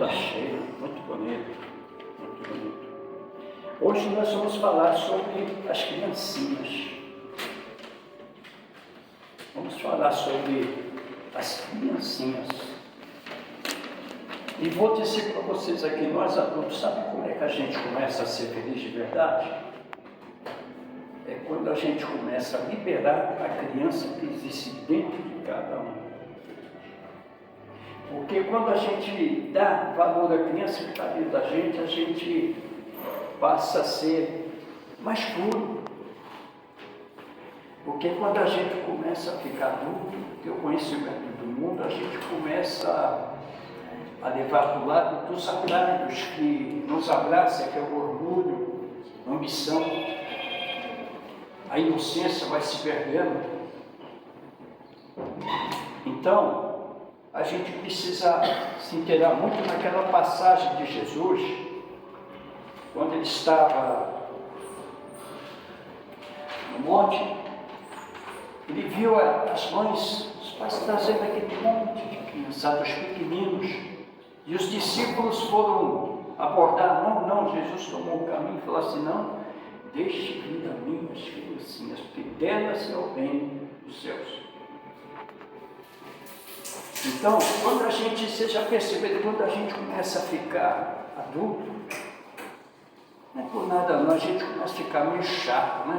está cheio, muito bonito, muito bonito. Hoje nós vamos falar sobre as criancinhas. Vamos falar sobre as criancinhas. E vou dizer para vocês aqui, nós adultos, sabe como é que a gente começa a ser feliz de verdade? É quando a gente começa a liberar a criança que existe dentro de cada um. Porque quando a gente dá valor à criança que está dentro da gente, a gente passa a ser mais puro. Porque quando a gente começa a ficar adulto, ter o conhecimento do mundo, a gente começa a levar para o lado dos agrados que nos abraça, que é o orgulho, a ambição, a inocência vai se perdendo. Então, a gente precisa se inteirar muito naquela passagem de Jesus, quando ele estava no monte, ele viu as mães, os pais trazendo aquele monte de criançadas, os pequeninos, e os discípulos foram abordar. Não, Jesus tomou um caminho e falou assim: não, deixe vir a mim as criancinhas, porque delas é o reino dos céus. Então, quando a gente, você já percebeu, quando a gente começa a ficar adulto, não é por nada não, a gente começa a ficar meio chato, né?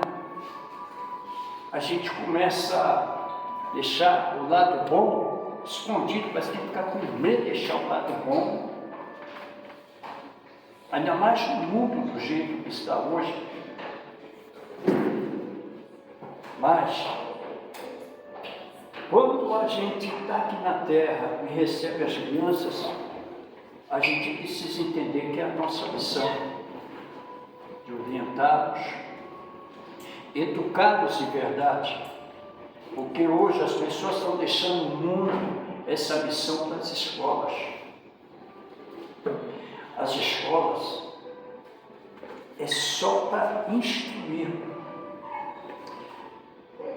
A gente começa a deixar o lado bom escondido, mas tem que ficar com medo de deixar o lado bom. Ainda mais no mundo do jeito que está hoje. Mas, quando a gente está aqui na Terra e recebe as crianças, a gente precisa entender que é a nossa missão de orientá-los, educá-los de verdade, porque hoje as pessoas estão deixando no mundo essa missão das escolas. As escolas é só para instruir.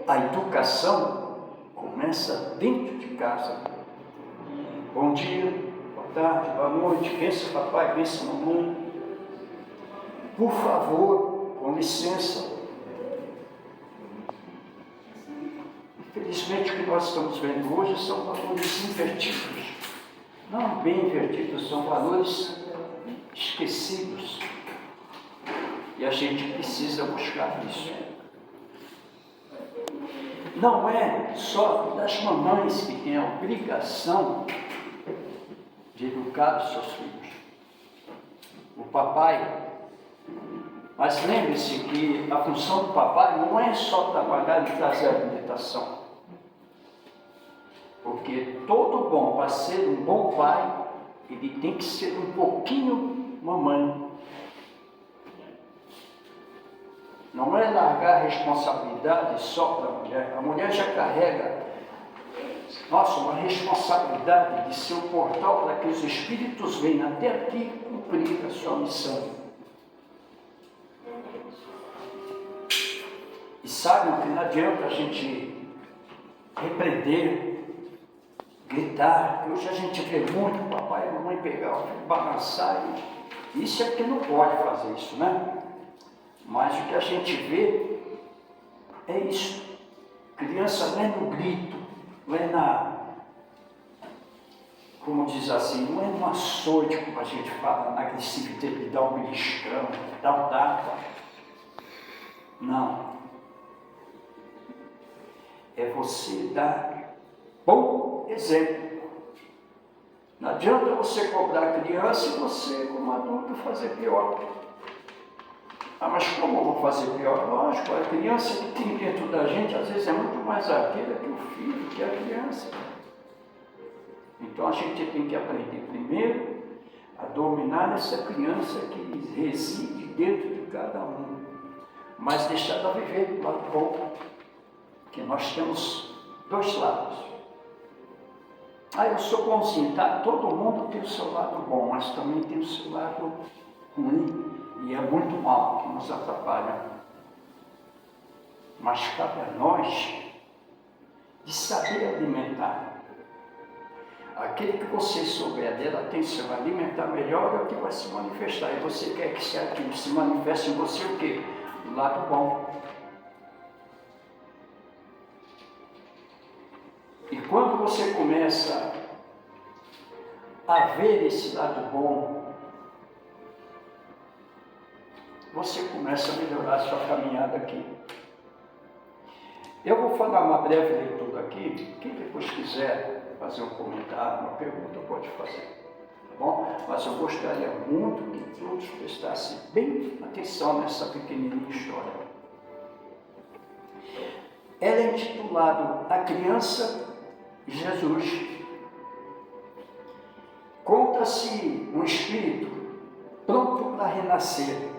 A educação começa dentro de casa. Bom dia, boa tarde, boa noite, benção papai, benção mamãe. Por favor, com licença. Infelizmente o que nós estamos vendo hoje são valores invertidos. Não bem invertidos, são valores esquecidos. E a gente precisa buscar isso. Não é só das mamães que têm a obrigação de educar os seus filhos. O papai. Mas lembre-se que a função do papai não é só trabalhar e trazer alimentação. Porque todo bom, para ser um bom pai, ele tem que ser um pouquinho mamãe. Não é largar a responsabilidade só para a mulher. A mulher já carrega, uma responsabilidade de ser um portal para que os espíritos venham até aqui cumprir a sua missão. E sabem que não adianta a gente repreender, gritar. Hoje a gente vê muito papai e mamãe pegar o filho, balançar. Isso é porque não pode fazer isso, né? Mas o que a gente vê é isso. Criança não é no grito, não é como diz assim, não é no açoite, como a gente fala, na agressividade de dar um beliscão, dar um tapa. Não. É você dar bom exemplo. Não adianta você cobrar a criança e você, como adulto, fazer pior. Mas como eu vou fazer pior? Lógico, a criança que tem dentro da gente, às vezes é muito mais arteira que o filho, que a criança. Então a gente tem que aprender primeiro a dominar essa criança que reside dentro de cada um. Mas deixar ela viver do lado bom. Porque nós temos dois lados. Eu sou bonzinho, tá? Todo mundo tem o seu lado bom, mas também tem o seu lado ruim. E é muito mal que nos atrapalha. Mas cabe a nós de saber alimentar. Aquele que você souber dele, atenção, alimentar melhor é o que vai se manifestar. E você quer que se manifeste em você o quê? O lado bom. E quando você começa a ver esse lado bom, você começa a melhorar a sua caminhada aqui. Eu vou falar uma breve leitura aqui. Quem depois quiser fazer um comentário, uma pergunta, pode fazer. Tá bom? Mas eu gostaria muito que todos prestassem bem atenção nessa pequenininha história. Ela é intitulada A Criança e Jesus. Conta-se um espírito pronto para renascer.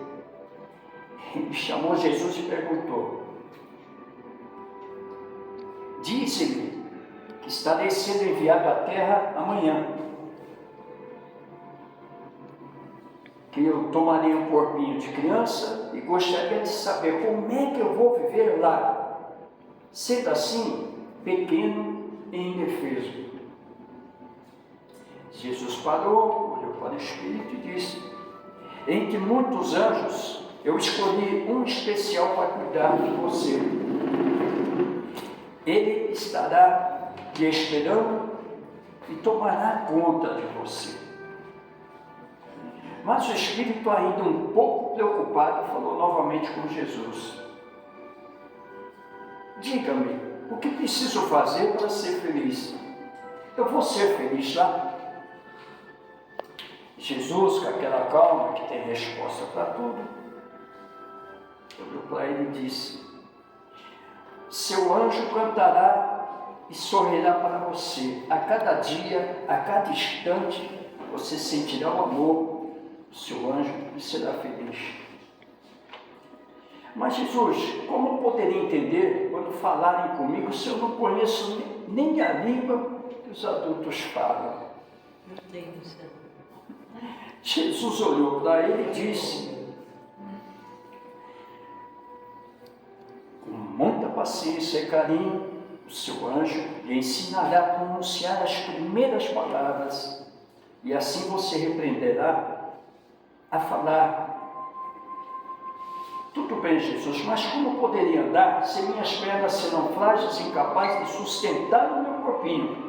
Ele chamou Jesus e perguntou: dize-me que estarei sendo enviado à terra amanhã, que eu tomarei um corpinho de criança e gostaria de saber como é que eu vou viver lá, sendo assim, pequeno e indefeso. Jesus parou, olhou para o Espírito e disse: entre muitos anjos, eu escolhi um especial para cuidar de você. Ele estará te esperando e tomará conta de você. Mas o Espírito, ainda um pouco preocupado, falou novamente com Jesus: diga-me, o que preciso fazer para ser feliz? Eu vou ser feliz lá? Jesus, com aquela calma que tem resposta para tudo, olhou para ele e disse: seu anjo cantará e sorrirá para você. A cada dia, a cada instante, você sentirá o amor do seu anjo e será feliz. Mas Jesus, como poderia entender quando falarem comigo se eu não conheço nem a língua que os adultos falam? Meu Deus do céu. Jesus olhou para ele e disse, com muita paciência e carinho, o seu anjo lhe ensinará a pronunciar as primeiras palavras, e assim você reaprenderá a falar. Tudo bem, Jesus, mas como poderia andar se minhas pernas serão frágeis e incapazes de sustentar o meu corpinho?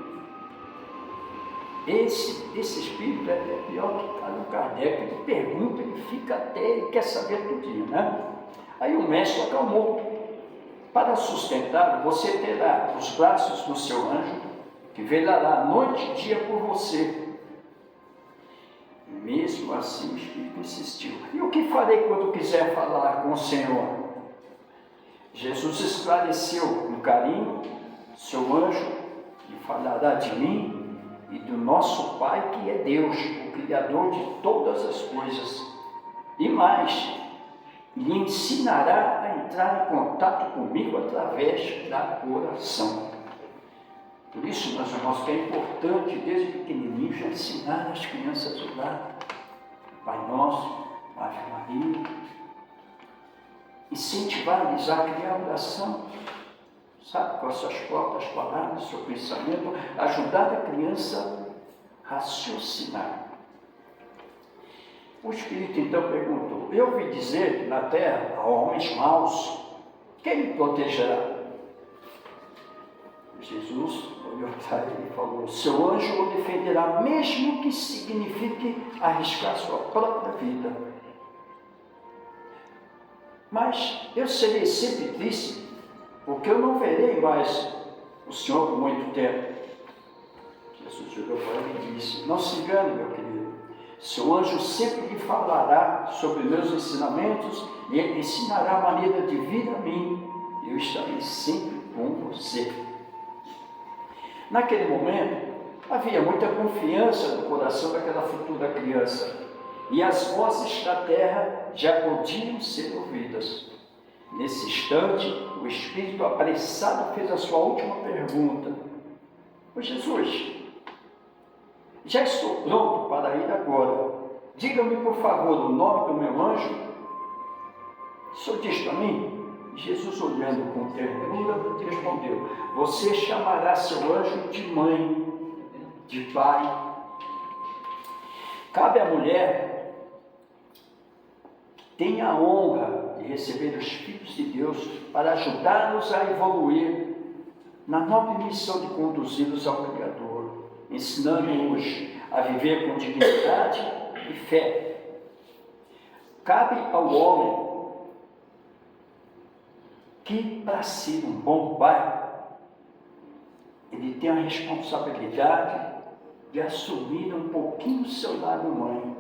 Esse espírito é pior que Allan Kardec. Ele pergunta, ele fica até, ele quer saber tudinho, né? Aí o mestre acalmou. Para sustentar, você terá os braços do seu anjo, que velará noite e dia por você. Mesmo assim, o espírito insistiu. E o que farei quando quiser falar com o Senhor? Jesus esclareceu com carinho: seu anjo lhe falará de mim e do nosso Pai, que é Deus, o Criador de todas as coisas. E mais, lhe ensinará a entrar em contato comigo através da oração. Por isso, meus irmãos, que é importante, desde pequenininho, já ensinar as crianças a orar. Pai Nosso, Ave Maria. Incentivar-lhes a criar oração, sabe, com as suas próprias palavras, seu pensamento, ajudar a criança a raciocinar. O Espírito então perguntou: eu ouvi dizer que na terra há homens maus, quem me protegerá? Jesus olhou para ele e falou: seu anjo o defenderá, mesmo que signifique arriscar sua própria vida. Mas eu serei sempre triste, porque eu não verei mais o Senhor por muito tempo. Jesus olhou para ele e disse: não se engane, meu querido, seu anjo sempre lhe falará sobre meus ensinamentos e ele ensinará a maneira de vir a mim. Eu estarei sempre com você. Naquele momento, havia muita confiança no coração daquela futura criança, e as vozes da terra já podiam ser ouvidas. Nesse instante, o Espírito apressado fez a sua última pergunta: ô Jesus, já estou pronto para ir agora. Diga-me, por favor, o nome do meu anjo. O Senhor diz para mim? Jesus, olhando com ternura, respondeu: você chamará seu anjo de mãe. de pai. Cabe à mulher que tem a honra de receber os filhos de Deus para ajudá-los a evoluir na nobre missão de conduzi-los ao Criador, ensinando-os a viver com dignidade e fé. Cabe ao homem que, para ser um bom pai, ele tem a responsabilidade de assumir um pouquinho o seu lado mãe.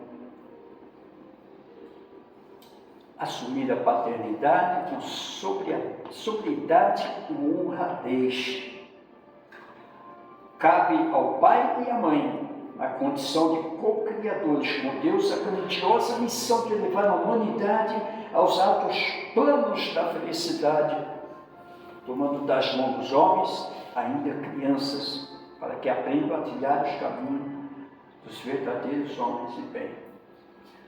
Assumir a paternidade com sobriedade e honradez. Cabe ao pai e à mãe, na condição de co-criadores com Deus, a grandiosa missão de levar a humanidade aos altos planos da felicidade, tomando das mãos dos homens, ainda crianças, para que aprendam a trilhar os caminhos dos verdadeiros homens de bem.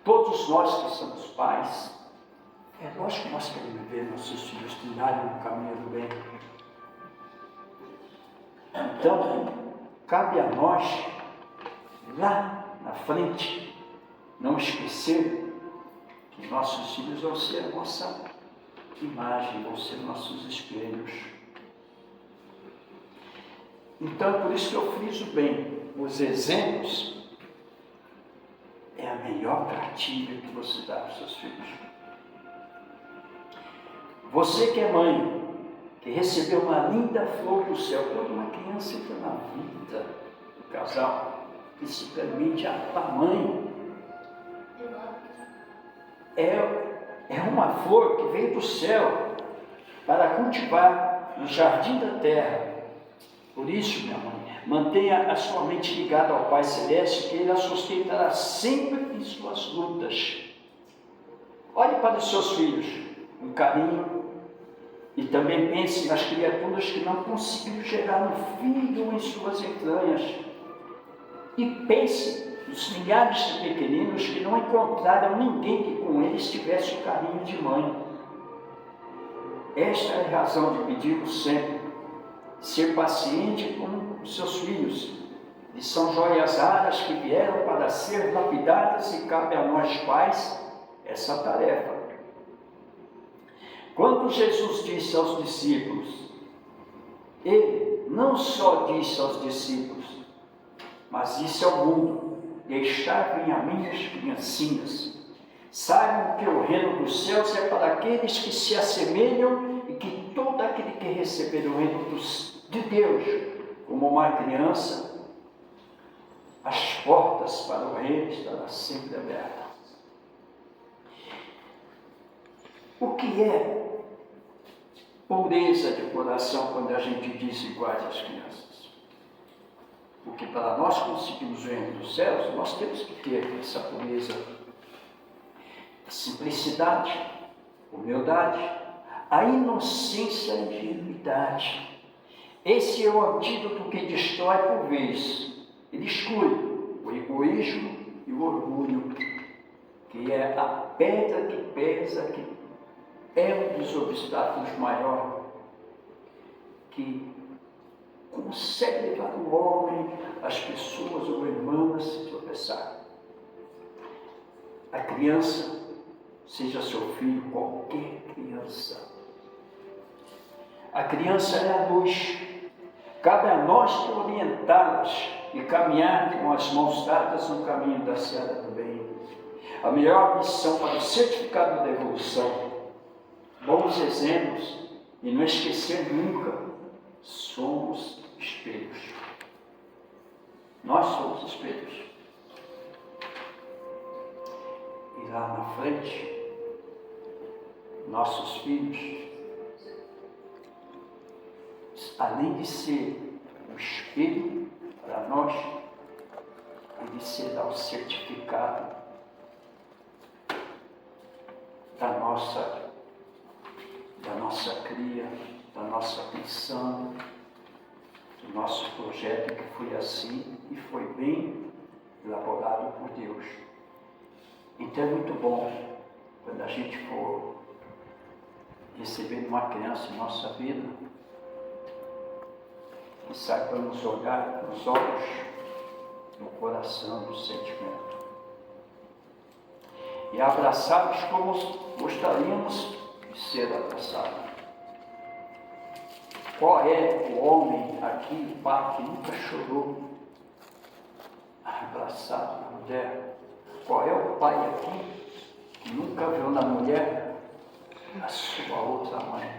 Todos nós que somos pais, é lógico que nós queremos ver nossos filhos trilharem no caminho do bem. Então, cabe a nós, lá na frente, não esquecer que nossos filhos vão ser a nossa imagem, vão ser nossos espelhos. Então, por isso que eu friso bem, os exemplos é a melhor cartilha que você dá para os seus filhos. Você que é mãe, que recebeu uma linda flor do céu, toda uma criança entra na vida do casal, principalmente a mãe. É uma flor que veio do céu para cultivar no jardim da terra. Por isso, minha mãe, mantenha a sua mente ligada ao Pai Celeste, que Ele a sustentará sempre em suas lutas. Olhe para os seus filhos com carinho e também pense nas criaturas que não conseguiram gerar um filho em suas entranhas. E pense nos milhares de pequeninos que não encontraram ninguém que com eles tivesse o carinho de mãe. Esta é a razão de pedirmos sempre ser paciente com os seus filhos. E são joias raras que vieram para ser lapidadas e cabe a nós pais essa tarefa. Quando Jesus disse aos discípulos, Ele não só disse aos discípulos, mas disse ao mundo, deixai-me a minhas criancinhas. Saibam que o reino dos céus é para aqueles que se assemelham e que todo aquele que receber o reino de Deus como uma criança, as portas para o reino estarão sempre abertas. O que é pureza de coração quando a gente diz iguais às crianças? Porque para nós conseguirmos o reino dos céus, nós temos que ter essa pureza, a simplicidade, humildade, a inocência e a ingenuidade. Esse é o antídoto que destrói por vez. Ele exclui o egoísmo e o orgulho, que é a pedra que pesa, que é um dos obstáculos maiores, que consegue levar o homem, as pessoas ou irmãs a se tropeçar. A criança, seja seu filho, qualquer criança. A criança é a luz. Cabe a nós que orientá-las e caminhar com as mãos dadas no caminho da seara do bem. A melhor missão para o certificado da evolução. Bons exemplos e não esquecer nunca, somos espelhos. Nós somos espelhos. E lá na frente, nossos filhos, além de ser um espelho para nós, ele será o certificado da nossa cria, da nossa atenção, do nosso projeto que foi assim e foi bem elaborado por Deus. Então é muito bom quando a gente for receber uma criança em nossa vida, que saibamos olhar nos olhos no coração, no sentimento. E abraçá-los como gostaríamos de ser abraçados. Qual é o homem aqui, o pai, que nunca chorou abraçado na mulher? Qual é o pai aqui que nunca viu na mulher a sua outra mãe?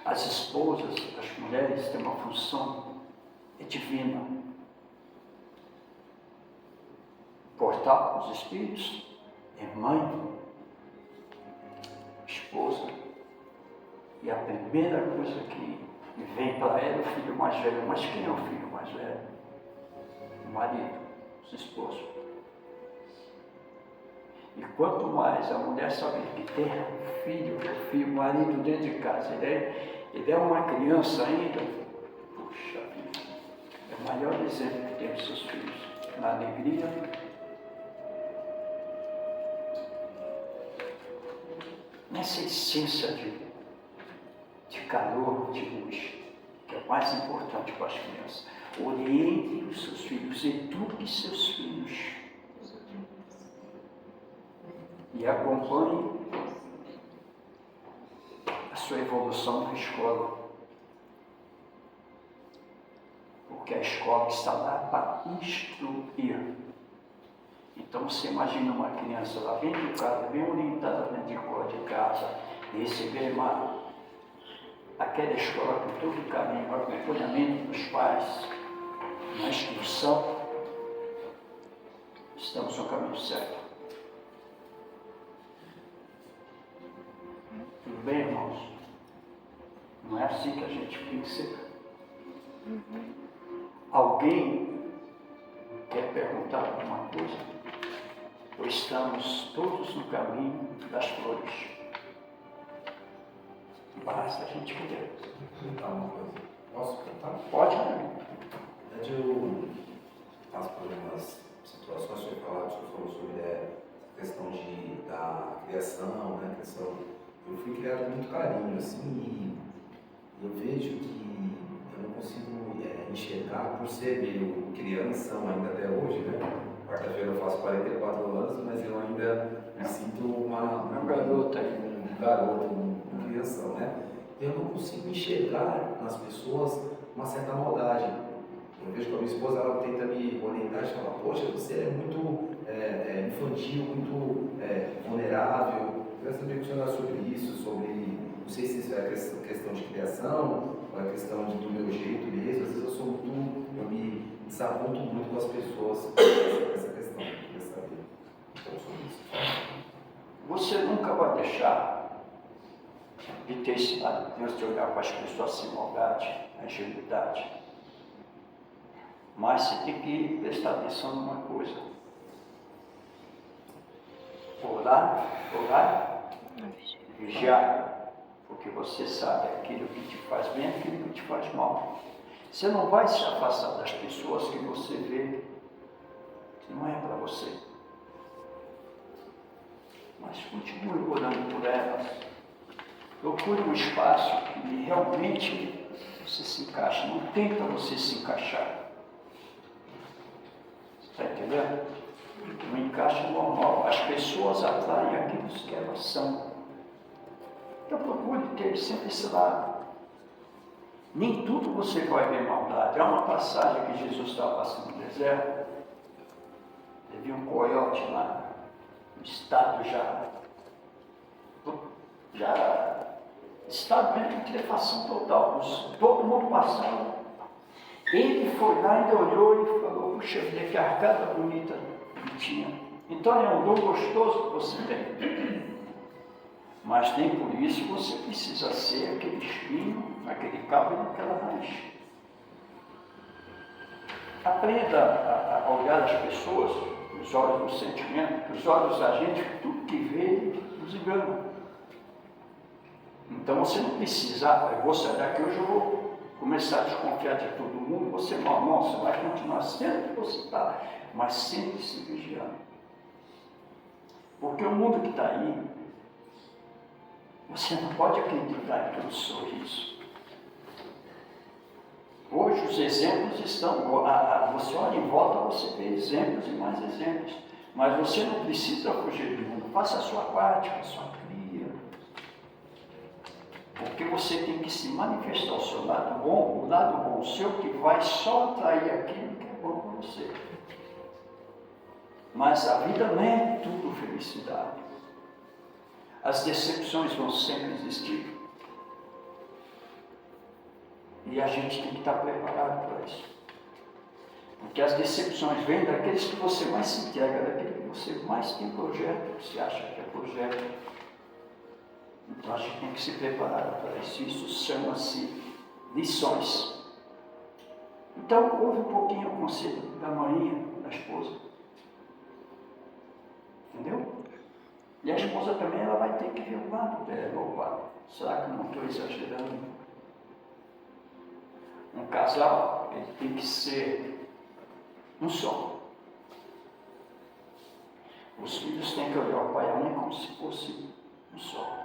As esposas, as mulheres têm uma função divina. Portar os espíritos é mãe, esposa. E a primeira coisa que vem para ela é o filho mais velho. Mas quem é o filho mais velho? O marido, os esposos. E quanto mais a mulher sabe que tem um filho, marido dentro de casa, ele é uma criança ainda, puxa vida, é o maior exemplo que tem os seus filhos, na alegria, nessa essência de calor, de luz, que é o mais importante para as crianças. Oriente os seus filhos, eduque seus filhos. E acompanhe a sua evolução na escola. Porque a escola está lá para instruir. Então você imagina uma criança lá bem educada, bem orientada dentro de casa, e receber aquela escola com todo o carinho, o acompanhamento dos pais, na instrução, estamos no caminho certo. Tudo bem, irmãos? Não é assim que a gente tem que ser. Alguém quer perguntar alguma coisa? Ou estamos todos no caminho das flores? Basta a gente querer. Perguntar uma coisa. Posso perguntar? Pode, né? Na verdade, eu passo por algumas situações que você falou sobre a questão da criação, né? Eu fui criado com muito carinho, assim, e eu vejo que eu não consigo enxergar, por ser meio crianção ainda até hoje, né? Quarta-feira eu faço 44 anos, mas eu ainda me sinto um garoto aí. Um garoto, uma crianção, né? Eu não consigo enxergar nas pessoas uma certa maldade. Eu vejo que a minha esposa, ela tenta me orientar e fala, poxa, você é muito infantil, muito vulnerável. Eu queria saber questionar sobre isso, não sei se isso é questão de criação, ou é questão do meu jeito mesmo. Às vezes eu me desaponto muito com as pessoas essa questão. Eu queria saber sobre isso. Você nunca vai deixar de ter esse lado de Deus, de olhar para as pessoas sem maldade, agilidade. Mas você tem que prestar atenção numa coisa. Orar, vigiar, porque você sabe aquilo que te faz bem, aquilo que te faz mal. Você não vai se afastar das pessoas que você vê que não é para você. Mas continue orando por elas. Procure um espaço que realmente você se encaixe. Não tenta você se encaixar. Está entendendo? Um encaixe normal. As pessoas atraem aquilo que elas são. Então procure ter sempre esse lado. Nem tudo você vai ver maldade. Há uma passagem que Jesus estava passando no deserto. Ele viu um coiote lá, um estado já estado mesmo de trefação total. Todo mundo passando. Ele foi lá e olhou e falou, puxa vida, que arcada bonita que tinha. Então é um dom gostoso que você tem. Mas nem por isso você precisa ser aquele espinho, aquele cabo e aquela raiz. Aprenda a olhar as pessoas, os olhos do sentimento, os olhos da gente, tudo que vê nos engana. Então você não precisa, eu vou sair daqui, hoje eu vou começar a desconfiar de todo mundo, você não, você vai continuar sendo o que você está, mas sempre se vigiando. Porque o mundo que está aí, você não pode acreditar em todo sorriso. Hoje os exemplos estão, você olha em volta, você vê exemplos e mais exemplos. Mas você não precisa fugir do mundo. Faça a sua parte com a sua cria. Porque você tem que se manifestar o seu lado bom, o lado bom seu, que vai só atrair aquilo que é bom para você. Mas a vida não é tudo felicidade. As decepções vão sempre existir. E a gente tem que estar preparado para isso. Porque as decepções vêm daqueles que você mais se entrega, daquele que você mais tem projeto, que você acha que é projeto. Então a gente tem que se preparar para isso. Isso chama-se lições. Então ouve um pouquinho o conselho da mãe, da esposa. Entendeu? E a esposa também ela vai ter que ver o lado dela. Opa, será que eu não estou exagerando? Um casal, ele tem que ser um só. Os filhos têm que olhar o pai e a mãe como se fosse um só.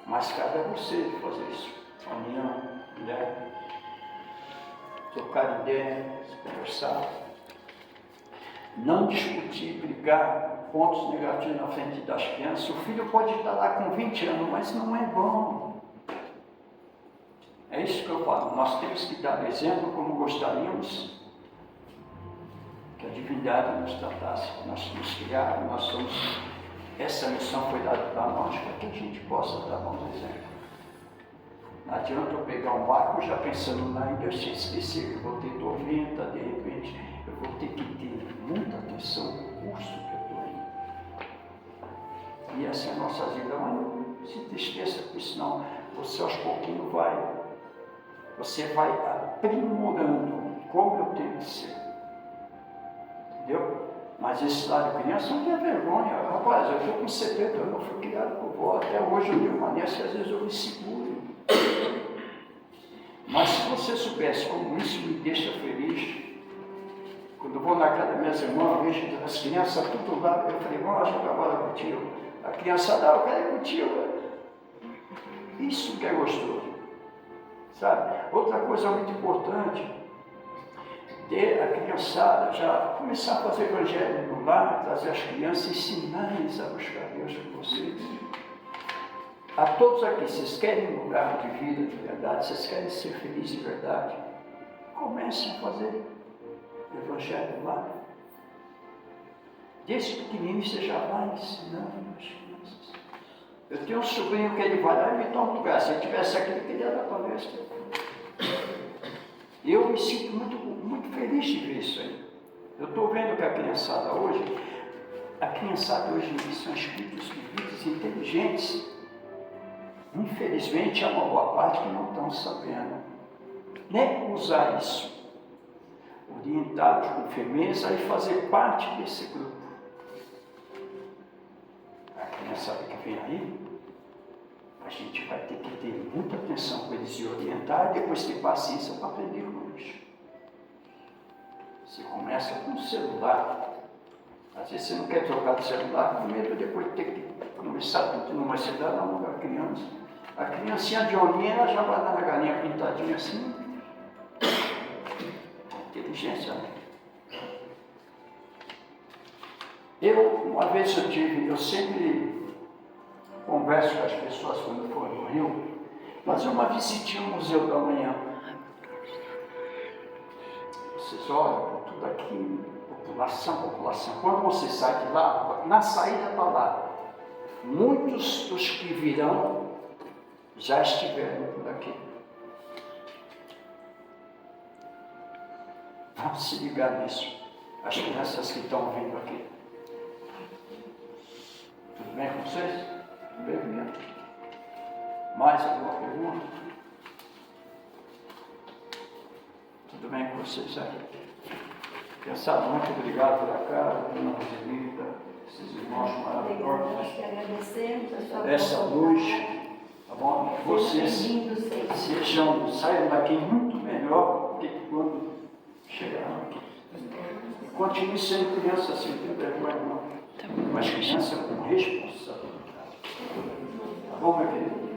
Mas cabe a você fazer isso. União, mulher, trocar ideia, conversar. Não discutir, brigar, pontos negativos na frente das crianças. O filho pode estar lá com 20 anos, mas não é bom. É isso que eu falo. Nós temos que dar exemplo como gostaríamos que a divindade nos tratasse, que nós nos criaram, nós somos. Essa missão foi dada para nós para que a gente possa dar bons exemplos. Não adianta eu pegar um barco já pensando lá em Deus, sem esquecer que eu vou ter tormenta, de repente eu vou ter que ter muita atenção no curso que eu estou indo. E essa é a nossa vida, mas não se esqueça, porque senão você aos pouquinhos você vai aprimorando como eu tenho que ser. Entendeu? Mas esse lado de criança não tem vergonha. Rapaz, eu estou com 70 anos, eu fui criado por vó. Até hoje eu tenho maneira que às vezes eu me seguro. Mas se você soubesse como isso me deixa feliz, quando eu vou na casa das minhas irmãs, vejo as crianças tudo lá, eu falei, vamos lá jogar bola contigo. A criançada, eu quero ir contigo. Isso que é gostoso. Sabe? Outra coisa muito importante, ter a criançada já começar a fazer evangelho no lar, trazer as crianças, ensinar eles a buscar Deus com vocês. A todos aqui, vocês querem um lugar de vida de verdade, vocês querem ser felizes de verdade, comecem a fazer evangelho lá. Desde pequenininho você já vai ensinando as crianças. Eu tenho um sobrinho que ele vai lá e me toma um lugar. Se eu tivesse aqui, ele queria dar palestra. Eu me sinto muito feliz de ver isso aí. Eu estou vendo que a criançada hoje são espíritos vividos, inteligentes. Infelizmente, há uma boa parte que não estão sabendo nem usar isso. Orientá-los com firmeza e fazer parte desse grupo. A criançada que vem aí, a gente vai ter que ter muita atenção com eles e orientar e depois ter paciência para aprender com eles. Você começa com o celular. Às vezes você não quer trocar de celular, com medo de depois ter que começar tudo numa cidade, na mão da criança. A criancinha de olhinha, ela já vai dar na galinha pintadinha assim. Inteligência. Uma vez eu sempre converso com as pessoas quando for no Rio, fazer uma visitinha ao Museu da Manhã. Vocês olham por tudo aqui, população. Quando você sai de lá, na saída está lá. Muitos dos que virão já estiveram por aqui. Vamos se ligar nisso. As crianças que estão vindo aqui. Tudo bem com vocês? Tudo bem comigo? Mais alguma pergunta? Tudo bem com vocês aqui? Criançada, muito obrigado pela casa, dona Roselita, esses irmãos maravilhosos. Nós que agradecemos a sua Essa luz, tá bom? Que vocês saiam daqui muito melhor do que quando chegaram aqui. Continue sendo criança sem ter vergonha, não. Mas criança com responsabilidade. Tá bom, meu querido?